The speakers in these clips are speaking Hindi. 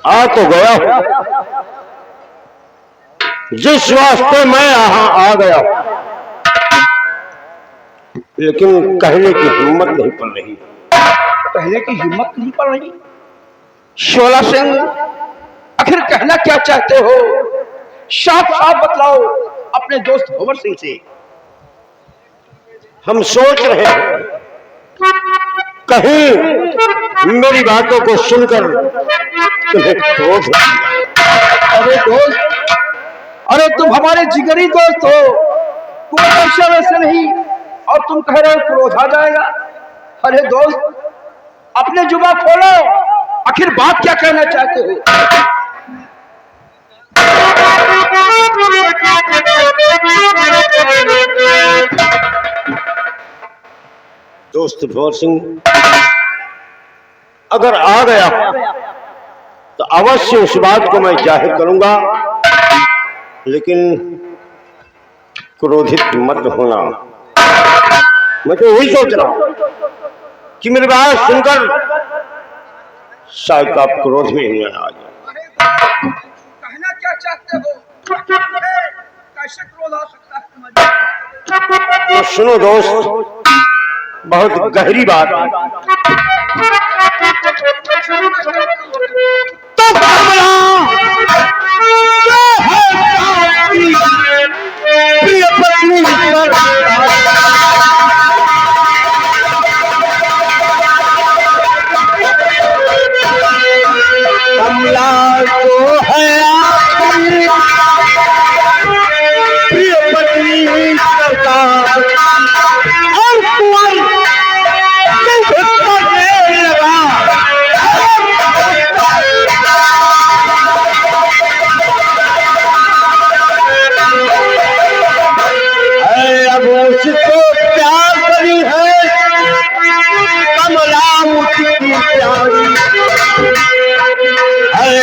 आ तो गया, जिस वास्ते मैं यहां आ गया, लेकिन कहने की हिम्मत नहीं पड़ रही। कहने की हिम्मत नहीं पड़ रही? शोला सिंह, आखिर कहना क्या चाहते हो? साफ साफ बतलाओ अपने दोस्त भंवर सिंह से। हम सोच रहे हैं कहीं मेरी बातों को सुनकर तुम्हें क्रोध। अरे दोस्त, अरे तुम हमारे जिगरी दोस्त हो, तुम ऐसे वैसे नहीं, और तुम कह रहे हो क्रोध आ जाएगा। अरे दोस्त, अपने जुबान खोलो, आखिर बात क्या कहना चाहते हो? दोस्त भंवर सिंह अगर आ गया तो अवश्य उस बात को मैं जाहिर करूंगा, लेकिन क्रोधित मत होना। मैं तो वही सोच रहा हूं कि मेरी बात सुनकर शायद आप क्रोध में ही आ जाए। कहना क्या चाहते हो? कैसे क्रोध आ सकता है? तो सुनो दोस्त, बहुत गहरी बात है। तो प्रिय पत्नी कमला तो है प्रिय पत्नी सरकार, और कुंवर लगा। अब उसको प्यार करी है कमला उसकी प्यारी,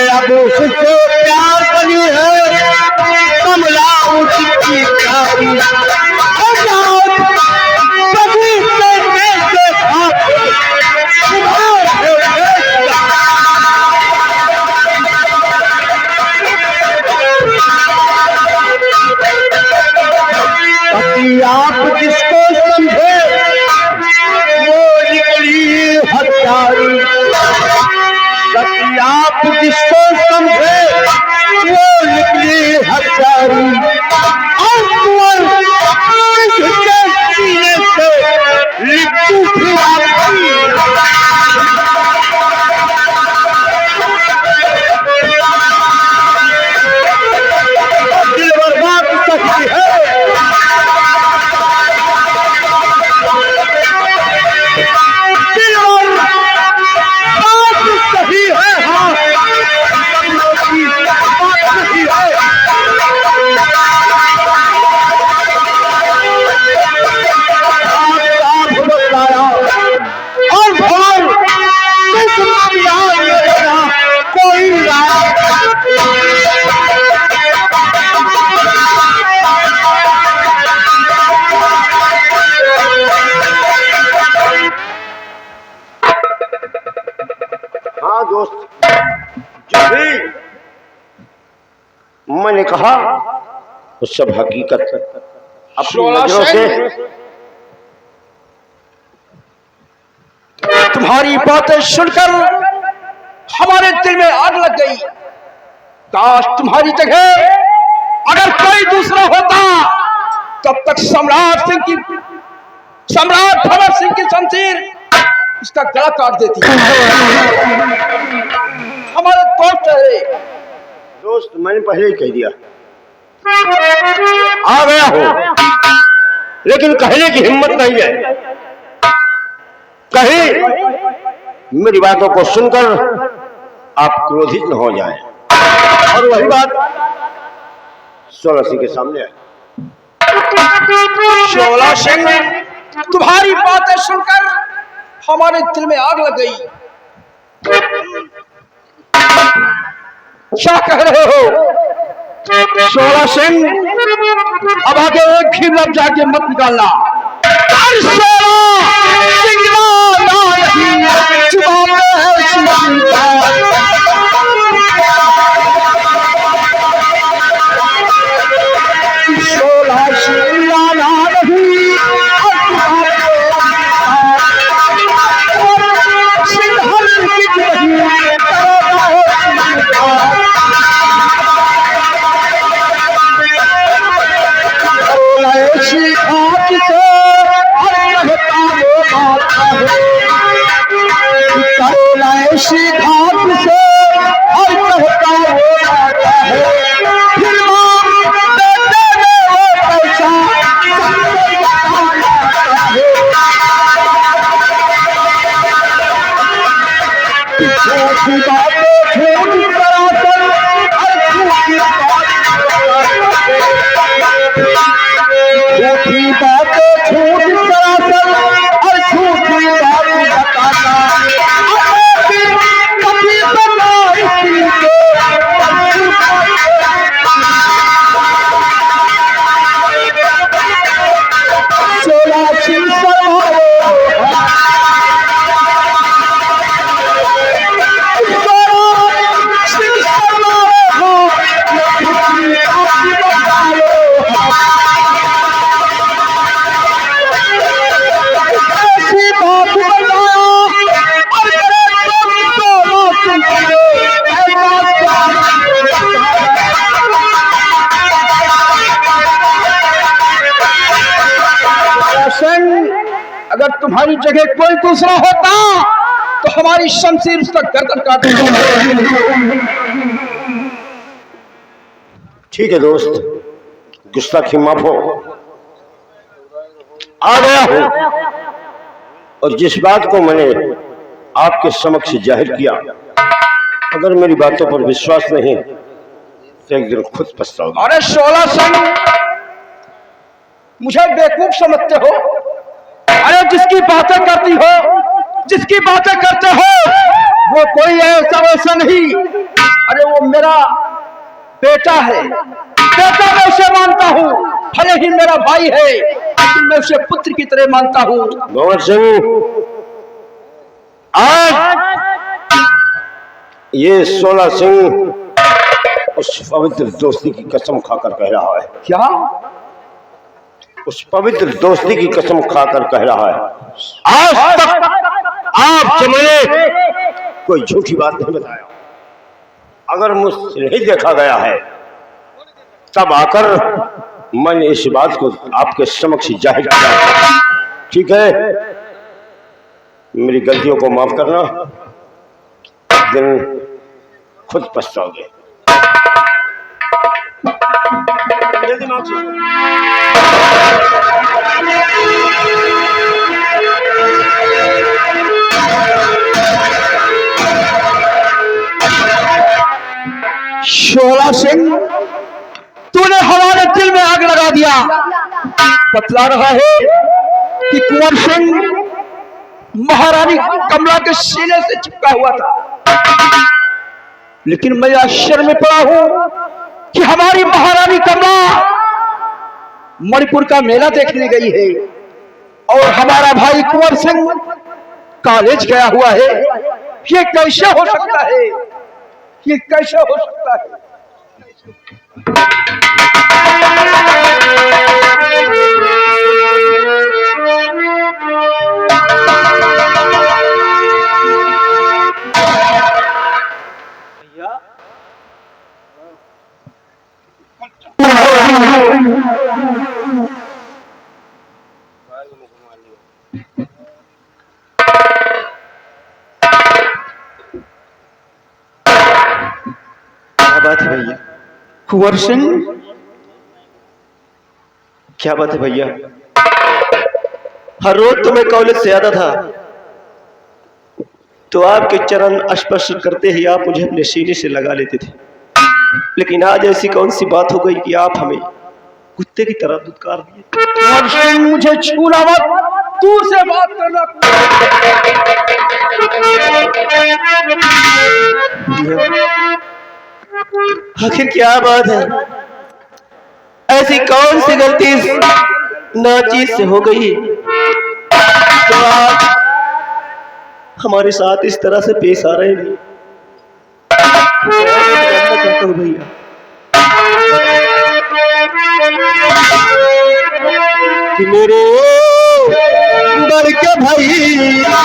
अब उसको प्यार करी है कमला उसकी प्यारी। आप जिसको समझे वो निकली हत्यारी, आप जिसको समझे वो निकली हत्यारी। और इसके सीने से लिट्टू दिल बर्बाद सकती है। हाँ दोस्त, जो भी मैंने कहा वो सब हकीकत अपनी नजरों से। तुम्हारी बातें सुनकर हमारे दिल में आग लग गई। काश तुम्हारी जगह अगर कोई दूसरा होता, तब तक सम्राट भंवर सिंह की शमशीर इसका गला काट देती। हमारे दोस्त है। दोस्त, मैंने पहले ही कह दिया आ गया हो, लेकिन कहने की हिम्मत नहीं है। कहीं मेरी बातों को सुनकर आप क्रोधित न हो जाएं, और वही बात शोला सिंह के सामने आई। शोला सिंह, तुम्हारी बातें सुनकर हमारे दिल में आग लग गई। क्या कह रहे हो शोला सिंह? अब आगे एक भी लफ्ज आगे मत निकालना। झूठी बातें झूठ सरासर, हर झूठी झूठी बातें झूठ सरासर, हर झूठी बात बताता, कभी बना इसी को सोला सिंह अगर तुम्हारी जगह कोई दूसरा होता तो हमारी शमशीर उसका गर्दन काट देती। ठीक है दोस्त, गुस्ताखी माफ हो। आ गया हूं और जिस बात को मैंने आपके समक्ष जाहिर किया, अगर मेरी बातों पर विश्वास नहीं तो एक दिन खुद पछताओगे। अरे शोला सिंह, मुझे बेवकूफ समझते हो? अरे जिसकी बातें करती हो, जिसकी बातें करते हो, वो कोई ऐसा वैसा नहीं। अरे वो मेरा बेटा है, बेटा मैं उसे मानता हूँ, भले ही मेरा भाई है लेकिन मैं उसे पुत्र की तरह मानता हूँ। भंवर सिंह, आज ये सोला सिंह उस पवित्र दोस्ती की कसम खाकर कह रहा है। क्या? उस पवित्र दोस्ती की कसम खाकर कह रहा है, आज तक आपसे मैंने कोई झूठी बात नहीं बताया। अगर मुझसे नहीं देखा गया है तब आकर मैंने इस बात को आपके समक्ष जाहिर किया। ठीक है, मेरी गलतियों को माफ करना, दिन खुद पछताओगे। दिमाग से शोला सिंह, तूने हमारे दिल में आग लगा दिया। बतला रहा है कि कुंवर सिंह महारानी कमला के सीने से चिपका हुआ था, लेकिन मैं आश्चर्य में पड़ा हूं कि हमारी महारानी कमला मणिपुर का मेला देखने गई है और हमारा भाई कुंवर सिंह कॉलेज गया हुआ है। ये कैसे हो सकता है? ये कैसे हो सकता है? क्या बात है भैया? कुंवर सिंह, क्या बात है भैया? हर रोज तो मैं कॉलेज से आता था तो आपके चरण स्पर्श करते ही आप मुझे अपने सीने से लगा लेते थे, लेकिन आज ऐसी कौन सी बात हो गई कि आप हमें कुत्ते की तरह दुत्कार दिए? कुंवर सिंह, मुझे छूना मत, दूर से बात करना। आखिर क्या बात है? ऐसी कौन सी गलती नाचीज से हो गई तो आप हमारे साथ इस तरह से पेश आ रहे हैं? जानना चाहता हूँ भैया। कि मेरे बड़के भैया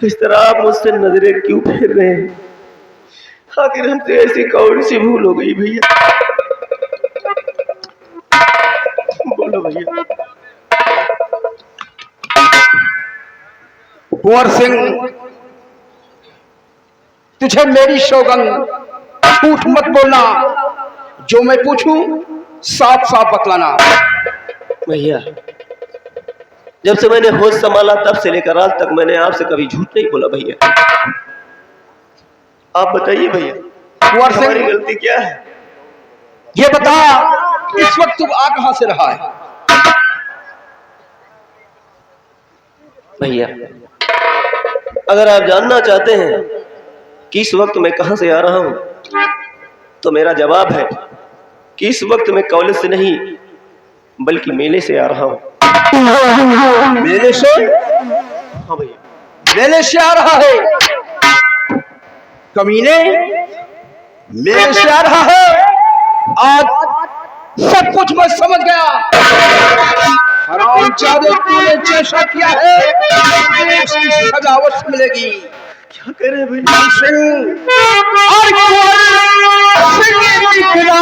इस तरह आप मुझसे नजरें क्यों फेर रहे हैं? आखिर हमसे ऐसी कौन सी भूल हो गई भैया? बोलो भैया। कुंवर सिंह, तुझे मेरी सौगंध, झूठ मत बोलना। जो मैं पूछूं साफ साफ बतलाना। भैया, जब से मैंने होश संभाला तब से लेकर आज तक मैंने आपसे कभी झूठ नहीं बोला भैया। आप बताइए भैया, कुंवर सिंह, हमारी गलती क्या है? ये बता, इस वक्त तू आ कहां से रहा है? भैया, अगर आप जानना चाहते हैं कि इस वक्त मैं कहां से आ रहा हूं, तो मेरा जवाब है कि इस वक्त मैं कॉलेज से नहीं बल्कि मेले से आ रहा हूं। मेले से? हाँ भैया। मेले से आ रहा है? कमीने, मेले से आ रहा है? आज सब कुछ मैं समझ गया। हरामजादे, तूने जैसा किया है उसकी सजा अवश्य मिलेगी। क्या करे भैया? सिंह और कुंवर सिंह दिखला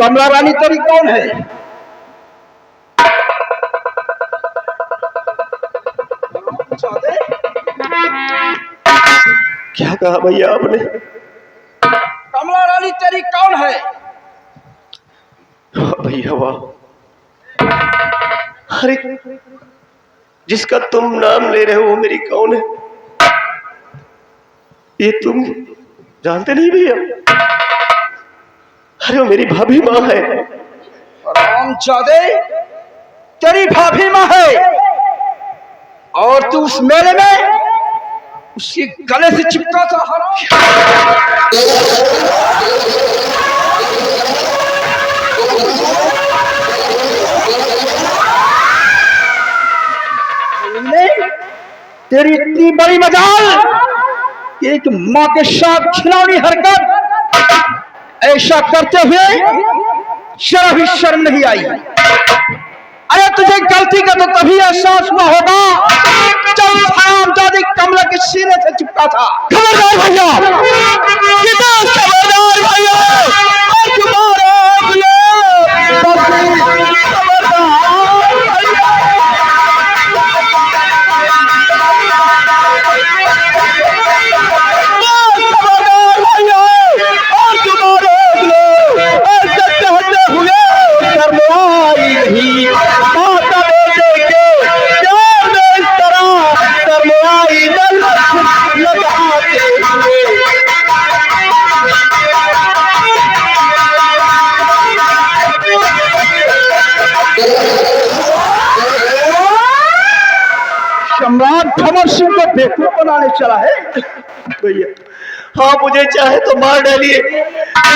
कमला रानी तेरी कौन है? क्या कहा भैया आपने? कमला रानी तेरी कौन है? भैया वाह, अरे जिसका तुम नाम ले रहे हो वो मेरी कौन है? ये तुम जानते नहीं भैया? अरे वो मेरी भाभी माँ है। हरामजादे, तेरी भाभी माँ है और तू उस मेले में उसके गले से चिपका था। तेरी इतनी बड़ी मजाल, एक माँ के साथ खिलौनी हरकत, ऐसा करते हुए शर्म ही शर्म नहीं आई। अरे तुझे गलती का तो तभी एहसास हुआ होगा जब हरामजादी कमला के सीने से चिपका था। खबरदार भैया, कितना खबरदार भैया, सम्राट भंवर सिंह को बेवकूफ बनाने चला है। भैया हाँ, मुझे चाहे तो मार डालिए,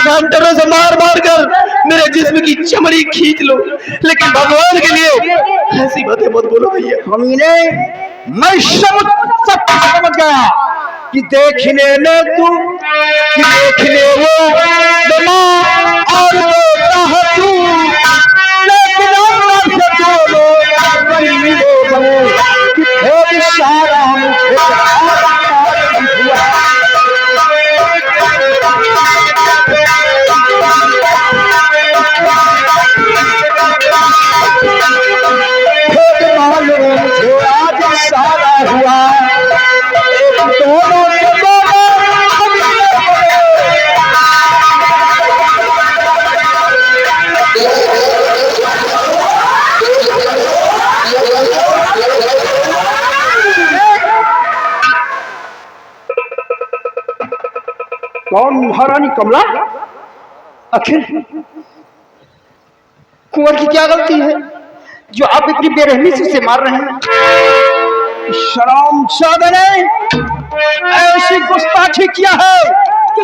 घंटों से मार मार कर मेरे जिस्म की चमड़ी खींच लो, लेकिन भगवान के लिए ऐसी बातें मत बोलो भैया। हमने मैं सब समझ गया कि देखने में तू, कि देखने वो बना और वो है तू, लेकिन अंदर से दोनों बड़ी लोग कि फिर सारा मुझे कौन महारानी कमला? आखिर कुंवर की क्या गलती है जो आप इतनी बेरहमी से उसे मार रहे हैं? शरामजादा ने ऐसी गुस्ताखी किया है कि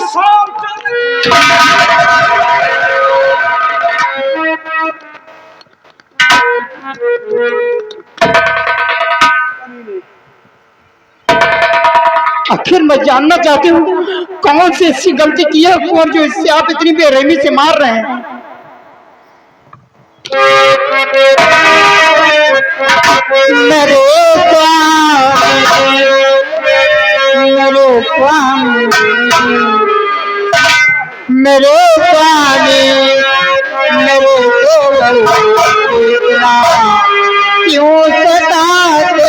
आखिर मैं जानना चाहती हूँ कौन सी ऐसी गलती की है कुंवर जो इससे आप इतनी बेरहमी से मार रहे हैं? मेरे स्वामी क्यों सताते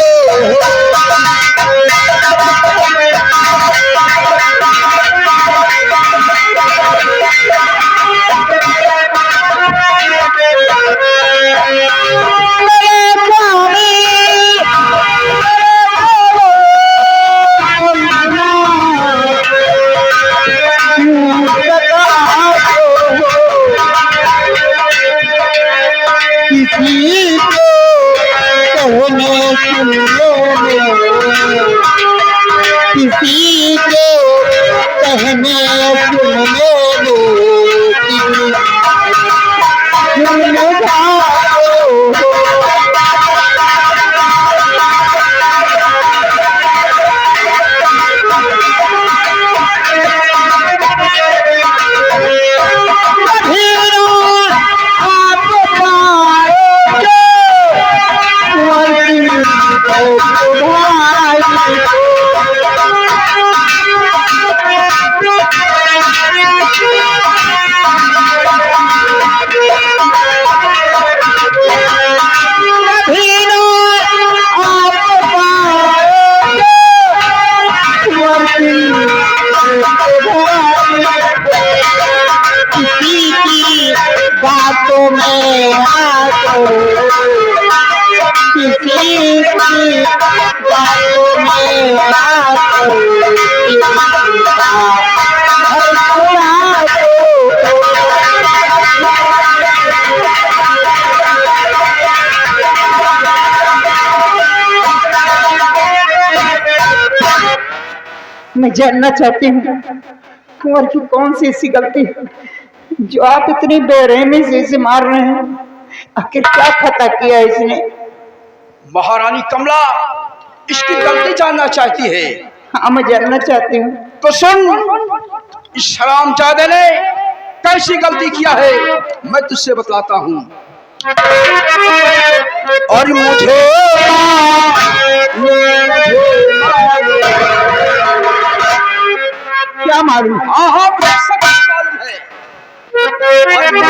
किसी के कहने बातों में आकर किसी की बातों में आकर मैं जानना चाहती हूँ कुंवर की कौन सी ऐसी गलती है जो आप इतनी बेरहमी से इसे मार रहे हैं? आखिर क्या खता किया इसने? महारानी कमला इसकी गलती जानना चाहती है। हाँ मैं जानना चाहती हूँ। तो सुन, इस हरामजादे ने कैसी गलती किया है मैं तुझसे बतलाता हूँ। और मुझे क्या मालूम? हाँ हाँ सब मालूम है। और मुझे